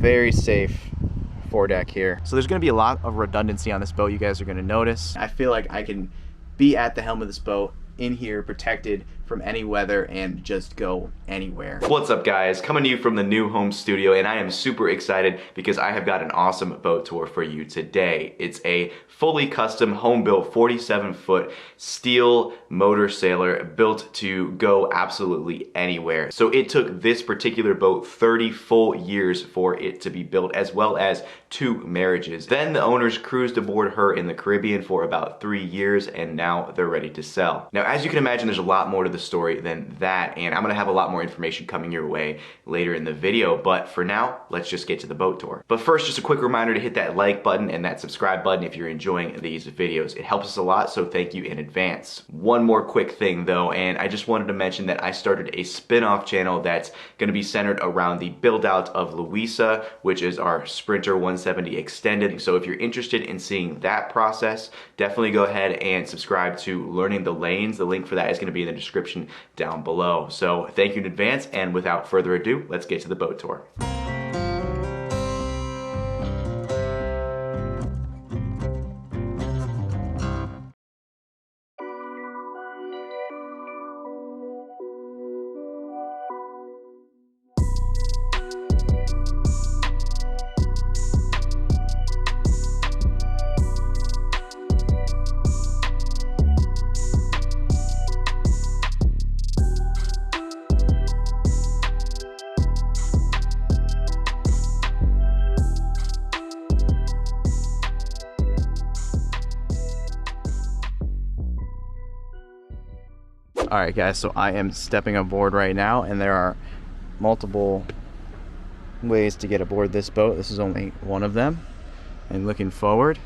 very safe foredeck here. So there's gonna be a lot of redundancy on this boat, you guys are gonna notice. I feel like I can be at the helm of this boat in here, protected from any weather, and just go anywhere. What's up, guys? Coming to you from the new home studio, and I am super excited because I have got an awesome boat tour for you today. It's a fully custom home-built 47-foot steel Motorsailer built to go absolutely anywhere. So it took this particular boat 30 full years for it to be built, as well as 2 marriages. Then the owners cruised aboard her in the Caribbean for about 3 years, and now they're ready to sell. Now, as you can imagine, there's a lot more to the story than that, and I'm gonna have a lot more information coming your way later in the video, but for now, let's just get to the boat tour. But first, just a quick reminder to hit that like button and that subscribe button if you're enjoying these videos. It helps us a lot, so thank you in advance. One more quick thing though, and I just wanted to mention that I started a spin-off channel that's gonna be centered around the build out of Louisa, which is our Sprinter 170 Extended. So if you're interested in seeing that process, definitely go ahead and subscribe to Learning the Lanes. The link for that is gonna be in the description down below. So thank you in advance, and without further ado, let's get to the boat tour. All right, guys, so I am stepping aboard right now, and there are multiple ways to get aboard this boat. This is only one of them. And looking forward,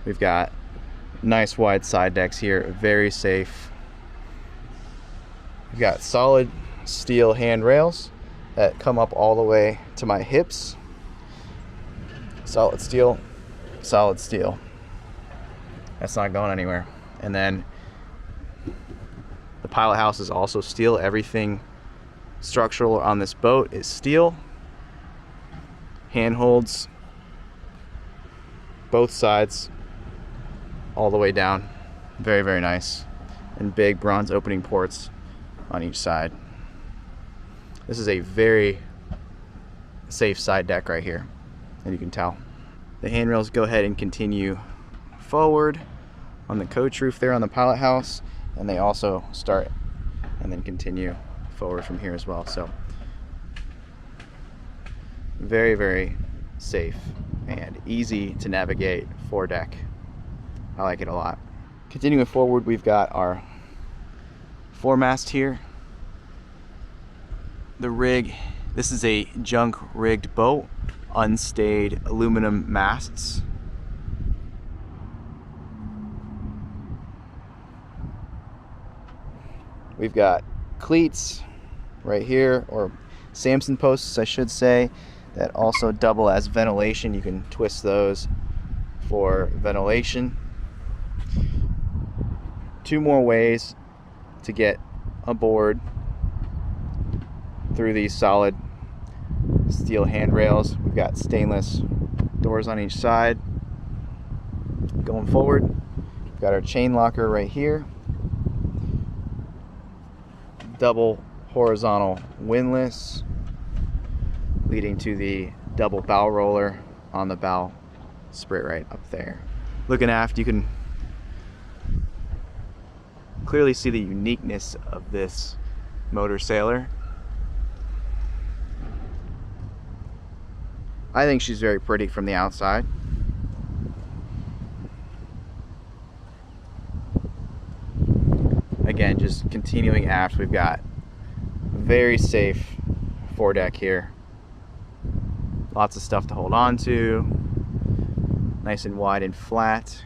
we've got nice wide side decks here, very safe. We've got solid steel handrails that come up all the way to my hips. Solid steel, solid steel. That's not going anywhere. And then the pilot house is also steel. Everything structural on this boat is steel. Handholds, both sides, all the way down. Very, very nice. And big bronze opening ports on each side. This is a very safe side deck right here, and you can tell. The handrails go ahead and continue forward on the coach roof there on the pilot house, and they also start and then continue forward from here as well. So very, very safe and easy to navigate foredeck. I like it a lot. Continuing forward, we've got our foremast here. The rig, this is a junk rigged boat, unstayed aluminum masts. We've got cleats right here, or Samson posts I should say, that also double as ventilation. You can twist those for ventilation. 2 more ways to get aboard through these solid steel handrails. We've got stainless doors on each side. Going forward, we've got our chain locker right here. Double horizontal windlass leading to the double bow roller on the bow sprit right up there. Looking aft, you can clearly see the uniqueness of this Motorsailer. I think she's very pretty from the outside. Again, just continuing aft, we've got very safe foredeck here. Lots of stuff to hold on to. Nice and wide and flat.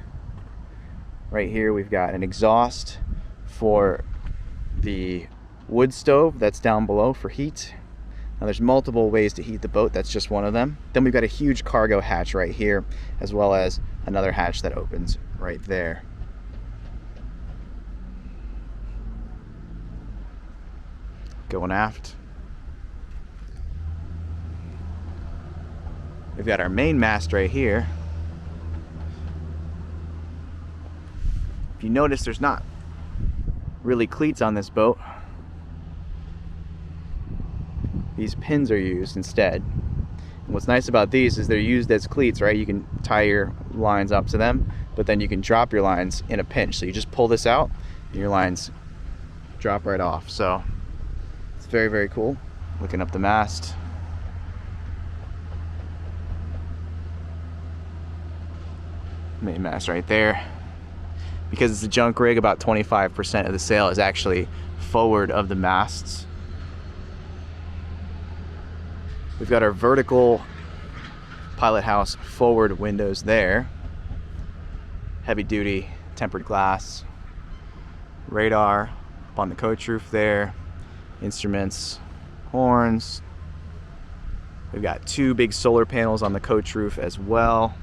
Right here we've got an exhaust for the wood stove that's down below for heat. Now there's multiple ways to heat the boat, that's just one of them. Then we've got a huge cargo hatch right here, as well as another hatch that opens right there. Going aft. We've got our main mast right here. If you notice, there's not really cleats on this boat. These pins are used instead. And what's nice about these is they're used as cleats, right? You can tie your lines up to them, but then you can drop your lines in a pinch. So you just pull this out and your lines drop right off. So it's very, very cool. Looking up the mast. Main mast right there. Because it's a junk rig, about 25% of the sail is actually forward of the masts. We've got our vertical pilot house forward windows there. Heavy duty tempered glass. Radar up on the coach roof there. Instruments, horns. We've got 2 big solar panels on the coach roof as well.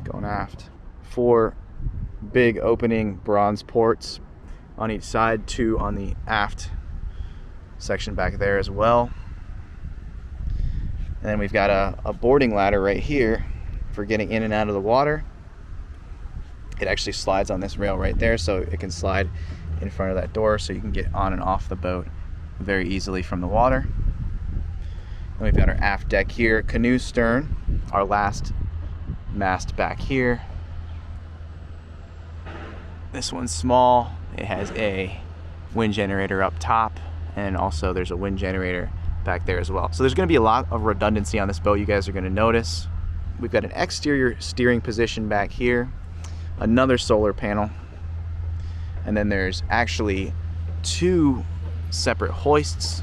Going aft. 4 big opening bronze ports on each side, 2 on the aft section back there as well. And then we've got a boarding ladder right here for getting in and out of the water. It actually slides on this rail right there, so it can slide in front of that door so you can get on and off the boat very easily from the water. And we've got our aft deck here, canoe stern, our last mast back here. This one's small. It has a wind generator up top, and also there's a wind generator back there as well. So there's going to be a lot of redundancy on this boat, you guys are going to notice. We've got an exterior steering position back here, another solar panel, and then there's actually 2 separate hoists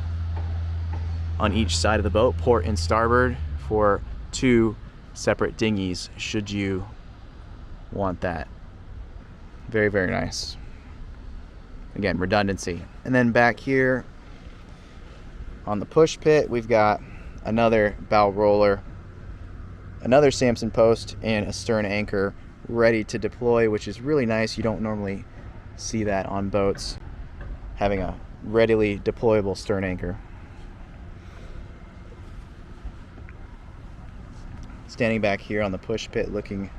on each side of the boat, port and starboard, for 2 separate dinghies should you want that. Very, very nice. Again, redundancy. And then back here on the push pit, we've got another bow roller, another Samson post, and a stern anchor ready to deploy, which is really nice. You don't normally see that on boats, having a readily deployable stern anchor. Standing back here on the push pit looking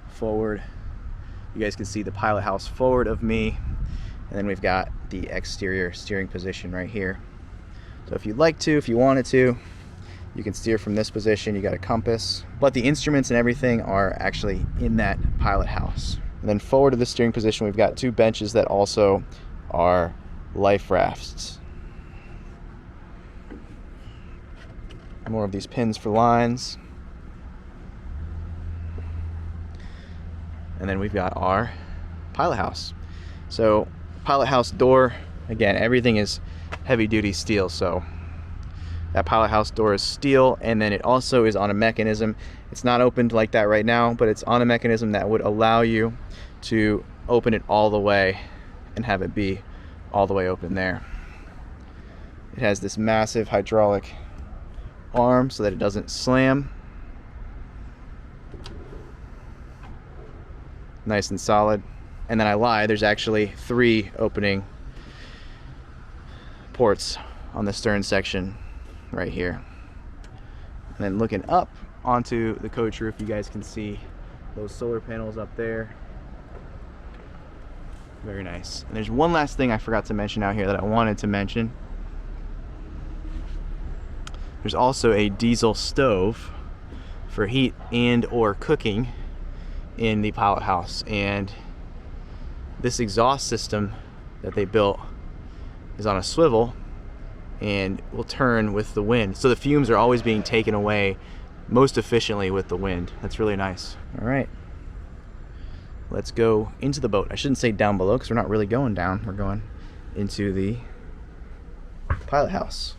forward, you guys can see the pilot house forward of me, and then we've got the exterior steering position right here. So if you'd like to, if you wanted to, you can steer from this position. You got a compass, but the instruments and everything are actually in that pilot house. And then forward of the steering position, we've got 2 benches that also are life rafts. More of these pins for lines. And then we've got our pilot house. So pilot house door, again, everything is heavy duty steel. So that pilot house door is steel, and then it also is on a mechanism. It's not opened like that right now, but it's on a mechanism that would allow you to open it all the way and have it be all the way open there. It has this massive hydraulic arm so that it doesn't slam. Nice and solid. And then I lied, there's actually 3 opening ports on the stern section right here. And then looking up onto the coach roof, you guys can see those solar panels up there. Very nice. And there's one last thing I forgot to mention out here that I wanted to mention. There's also a diesel stove for heat and or cooking in the pilot house, and this exhaust system that they built is on a swivel and will turn with the wind, so the fumes are always being taken away most efficiently with the wind. That's really nice. All right, let's go into the boat. I shouldn't say down below because we're not really going down, we're going into the pilot house.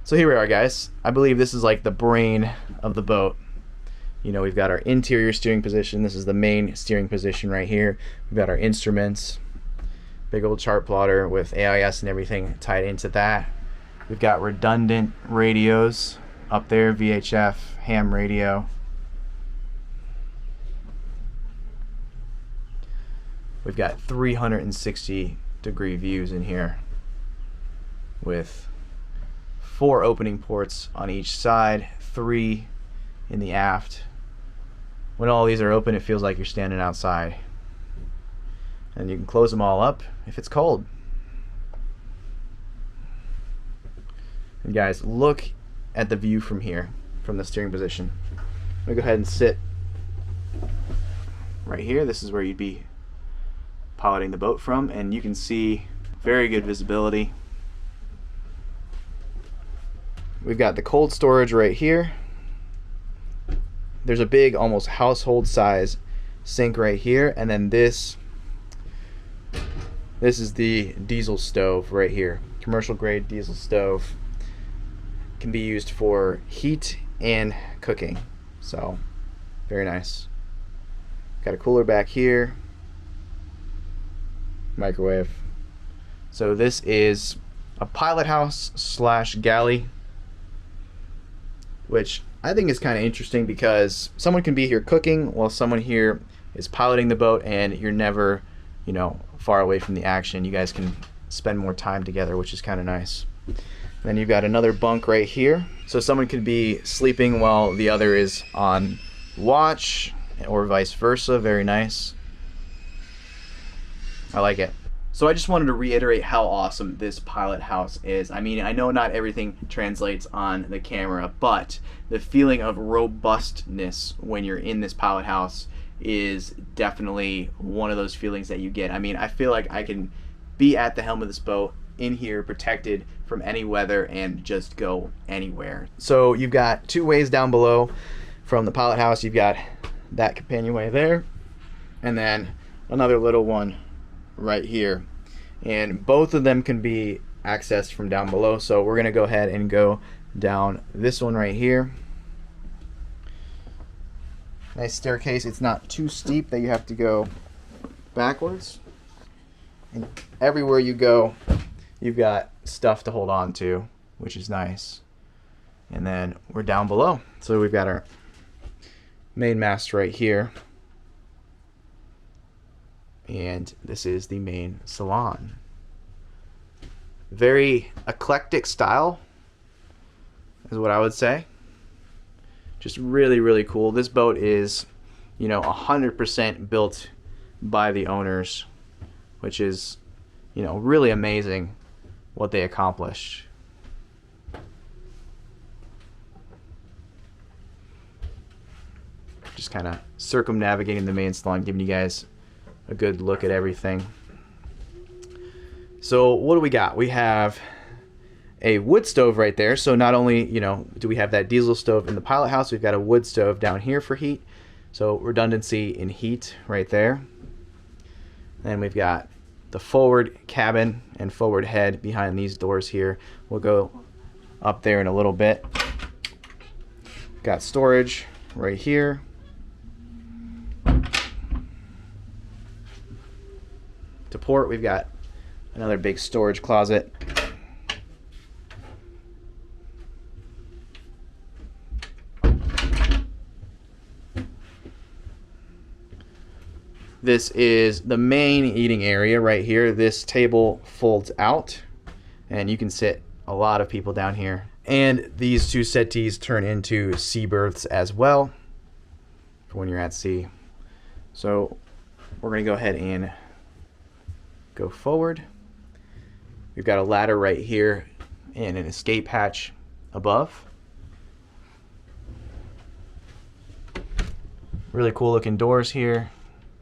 So here we are, guys. I believe this is like the brain of the boat. You know, we've got our interior steering position. This is the main steering position right here. We've got our instruments, big old chart plotter with ABYS and everything tied into that. We've got redundant radios up there, VHF, ham radio. We've got 360-degree views in here with 4 opening ports on each side, 3 in the aft. When all these are open, it feels like you're standing outside. And you can close them all up if it's cold. And guys, look at the view from here, from the steering position. I'm gonna go ahead and sit right here. This is where you'd be piloting the boat from, and you can see very good visibility. We've got the cold storage right here. There's a big, almost household size sink right here, and then this is the diesel stove right here. Commercial grade diesel stove. Can be used for heat and cooking, so very nice. Got a cooler back here, microwave. So this is a pilot house slash galley, which I think is kind of interesting because someone can be here cooking while someone here is piloting the boat, and you're never, you know, far away from the action. You guys can spend more time together, which is kind of nice. Then you've got another bunk right here. So someone could be sleeping while the other is on watch, or vice versa. Very nice. I like it. So I just wanted to reiterate how awesome this pilot house is. I mean, I know not everything translates on the camera, but the feeling of robustness when you're in this pilot house is definitely one of those feelings that you get. I mean, I feel like I can be at the helm of this boat in here, protected from any weather, and just go anywhere. So you've got 2 ways down below from the pilot house. You've got that companionway there, and then another little one right here, and both of them can be accessed from down below. So we're gonna go ahead and go down this one right here. Nice staircase. It's not too steep that you have to go backwards, and everywhere you go you've got stuff to hold on to, which is nice. And then we're down below, so we've got our main mast right here, and this is the main salon. Very eclectic style is what I would say. Just really, really cool. This boat is, you know, 100% built by the owners, which is, you know, really amazing what they accomplished. Just kind of circumnavigating the main salon, giving you guys a good look at everything. So what do we got? We have a wood stove right there. So not only, you know, do we have that diesel stove in the pilot house, we've got a wood stove down here for heat. So redundancy in heat right there. Then we've got the forward cabin and forward head behind these doors here. We'll go up there in a little bit. Got storage right here. To port, we've got another big storage closet. This is the main eating area right here. This table folds out, and you can sit a lot of people down here. And these 2 settees turn into sea berths as well for when you're at sea. So we're gonna go ahead and go forward. We've got a ladder right here and an escape hatch above. Really cool looking doors here.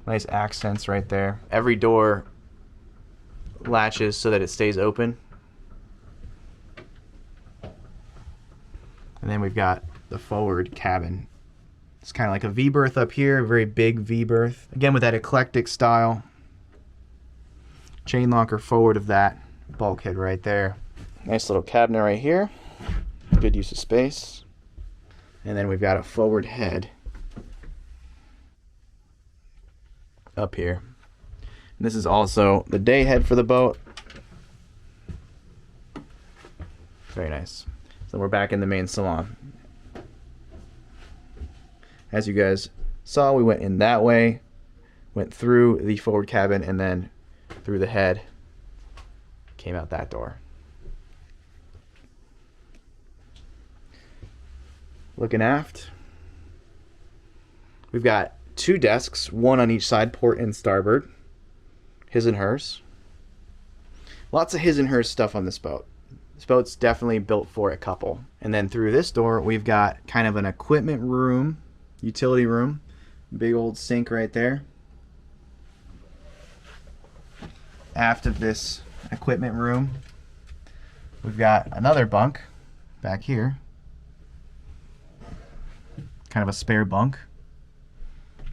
Nice accents right there. Every door latches so that it stays open. And then we've got the forward cabin. It's kind of like a V-berth up here, a very big V-berth. Again, with that eclectic style. Chain locker forward of that bulkhead right there. Nice little cabinet right here. Good use of space. And then we've got a forward head up here. And this is also the day head for the boat. Very nice. So we're back in the main salon. As you guys saw, we went in that way, went through the forward cabin, and then through the head, came out that door. Looking aft, we've got 2 desks, one on each side, port and starboard. His and hers. Lots of his and hers stuff on this boat. This boat's definitely built for a couple. And then through this door, we've got kind of an equipment room, utility room. Big old sink right there. Aft of this equipment room, we've got another bunk back here. Kind of a spare bunk. I'm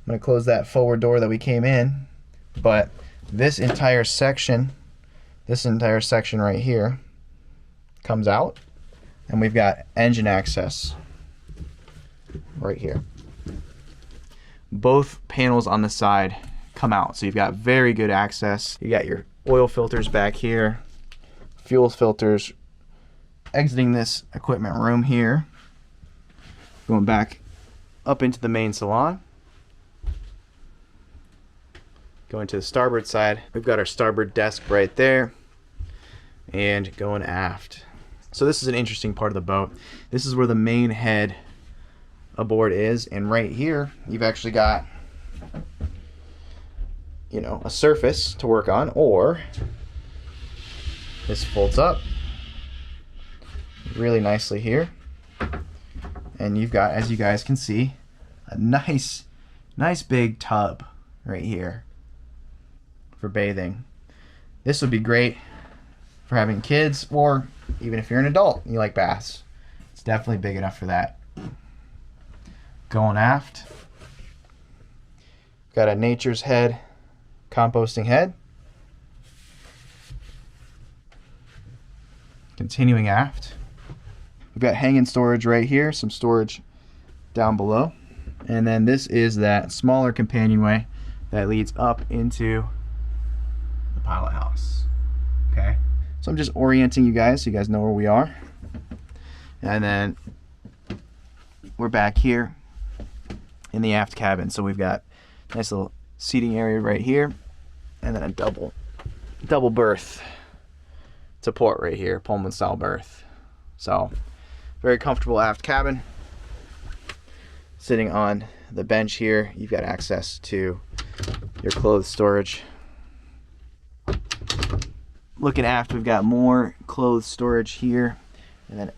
going to close that forward door that we came in, but this entire section right here comes out, and we've got engine access right here. Both panels on the side come out, so you've got very good access. You got your oil filters back here, fuel filters exiting this equipment room here, going back up into the main salon. Going to the starboard side, we've got our starboard desk right there, and going aft. So this is an interesting part of the boat. This is where the main head aboard is, and right here you've actually got, you know, a surface to work on, or this folds up really nicely here, and you've got, as you guys can see, a nice big tub right here for bathing. This would be great for having kids, or even if you're an adult and you like baths. It's definitely big enough for that. Going aft, got a Nature's Head composting head. Continuing aft, we've got hanging storage right here, some storage down below, and then this is that smaller companionway that leads up into the pilot house. Okay, so I'm just orienting you guys so you guys know where we are, and then we're back here in the aft cabin. So we've got a nice little seating area right here, and then a double berth to port right here, Pullman style berth. So very comfortable aft cabin. Sitting on the bench here, you've got access to your clothes storage. Looking aft, we've got more clothes storage here, and then,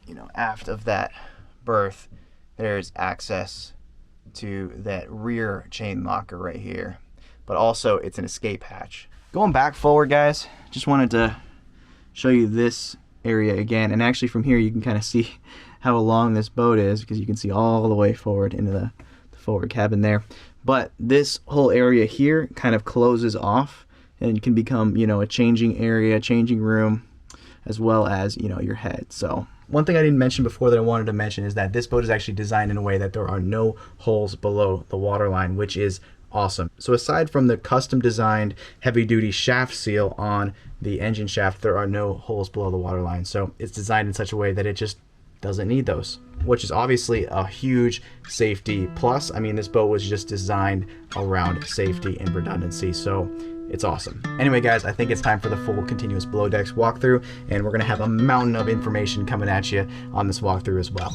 you know, aft of that berth, there's access to that rear chain locker right here, but also it's an escape hatch. Going back forward, guys, just wanted to show you this area again, and actually from here you can kind of see how long this boat is, because you can see all the way forward into the forward cabin there. But this whole area here kind of closes off and can become, you know, a changing area, changing room, as well as, you know, your head. So one thing I didn't mention before that I wanted to mention is that this boat is actually designed in a way that there are no holes below the waterline, which is awesome. So aside from the custom designed heavy duty shaft seal on the engine shaft, there are no holes below the waterline. So it's designed in such a way that it just doesn't need those, which is obviously a huge safety plus. I mean, this boat was just designed around safety and redundancy, so it's awesome. Anyway, guys, I think it's time for the full continuous below decks walkthrough, and we're gonna have a mountain of information coming at you on this walkthrough as well.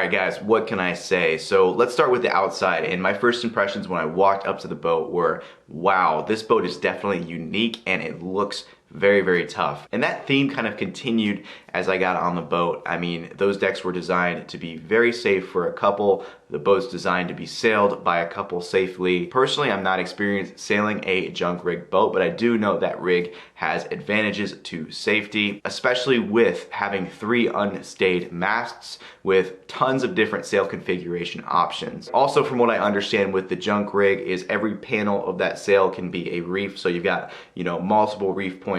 Alright guys, what can I say? So let's start with the outside, and my first impressions when I walked up to the boat were, wow, this boat is definitely unique and it looks very, very tough. And that theme kind of continued as I got on the boat. I mean, those decks were designed to be very safe for a couple. The boat's designed to be sailed by a couple safely. Personally, I'm not experienced sailing a junk rig boat, but I do know that rig has advantages to safety, especially with having 3 unstayed masts with tons of different sail configuration options. Also, from what I understand with the junk rig is every panel of that sail can be a reef, so you've got, you know, multiple reef points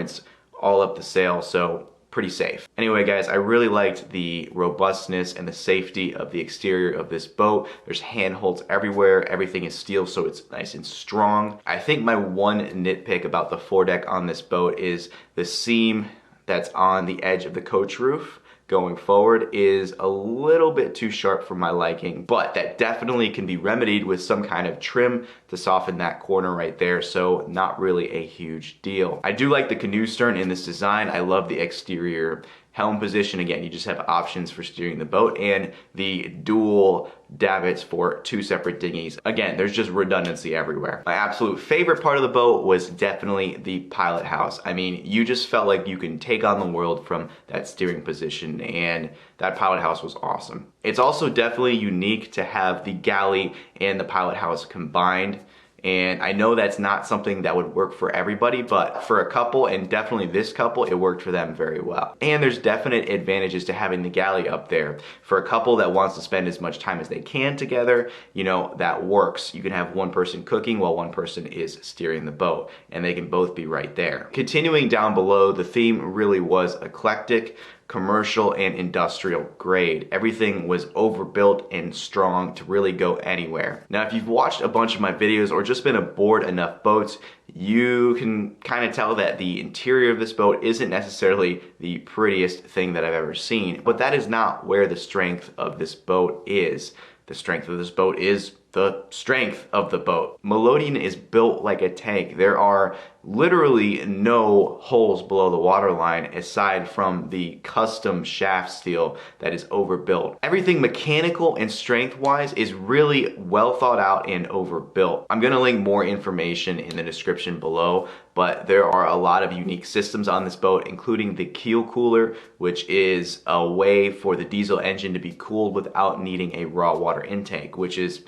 all up the sail, so pretty safe. Anyway guys, I really liked the robustness and the safety of the exterior of this boat. There's handholds everywhere, everything is steel so it's nice and strong. I think my one nitpick about the foredeck on this boat is the seam that's on the edge of the coach roof going forward is a little bit too sharp for my liking, but that definitely can be remedied with some kind of trim to soften that corner right there, so not really a huge deal. I do like the canoe stern in this design. I love the exterior helm position. Again, you just have options for steering the boat and the dual davits for 2 separate dinghies. Again, there's just redundancy everywhere. My absolute favorite part of the boat was definitely the pilot house. I mean, you just felt like you can take on the world from that steering position, and that pilot house was awesome. It's also definitely unique to have the galley and the pilot house combined. And I know that's not something that would work for everybody, but for a couple, and definitely this couple, it worked for them very well. And there's definite advantages to having the galley up there. For a couple that wants to spend as much time as they can together, you know, that works. You can have one person cooking while one person is steering the boat, and they can both be right there. Continuing down below, the theme really was eclectic, commercial, and industrial grade. Everything was overbuilt and strong to really go anywhere. Now, if you've watched a bunch of my videos or just been aboard enough boats, you can kind of tell that the interior of this boat isn't necessarily the prettiest thing that I've ever seen, but that is not where the strength of this boat is. The strength of this boat is the strength of the boat. Melodeon is built like a tank. There are literally no holes below the waterline aside from the custom shaft steel that is overbuilt. Everything mechanical and strength-wise is really well thought out and overbuilt. I'm gonna link more information in the description below, but there are a lot of unique systems on this boat, including the keel cooler, which is a way for the diesel engine to be cooled without needing a raw water intake, which is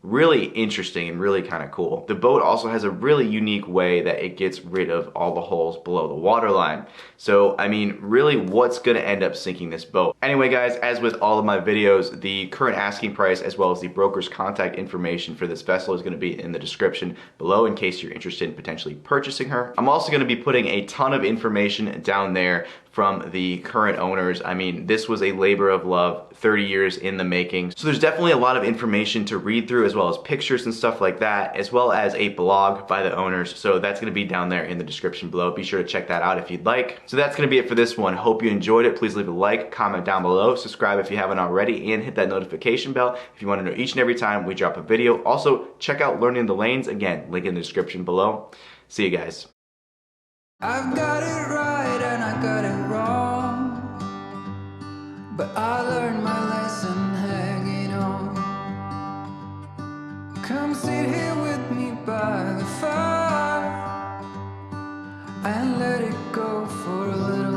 really interesting and really kind of cool. The boat also has a really unique way that it gets rid of all the holes below the waterline. So, I mean, really what's gonna end up sinking this boat? Anyway guys, as with all of my videos, the current asking price as well as the broker's contact information for this vessel is gonna be in the description below in case you're interested in potentially purchasing her. I'm also gonna be putting a ton of information down there from the current owners. I mean, this was a labor of love, 30 years in the making. So there's definitely a lot of information to read through, as well as pictures and stuff like that, as well as a blog by the owners. So that's gonna be down there in the description below. Be sure to check that out if you'd like. So that's gonna be it for this one. Hope you enjoyed it. Please leave a like, comment down below, subscribe if you haven't already, and hit that notification bell if you wanna know each and every time we drop a video. Also, check out Learning the Lanes. Again, link in the description below. See you guys. I've got it right and I got it wrong, but I learned my lesson hanging on. Come sit here with me by the fire and let it go for a little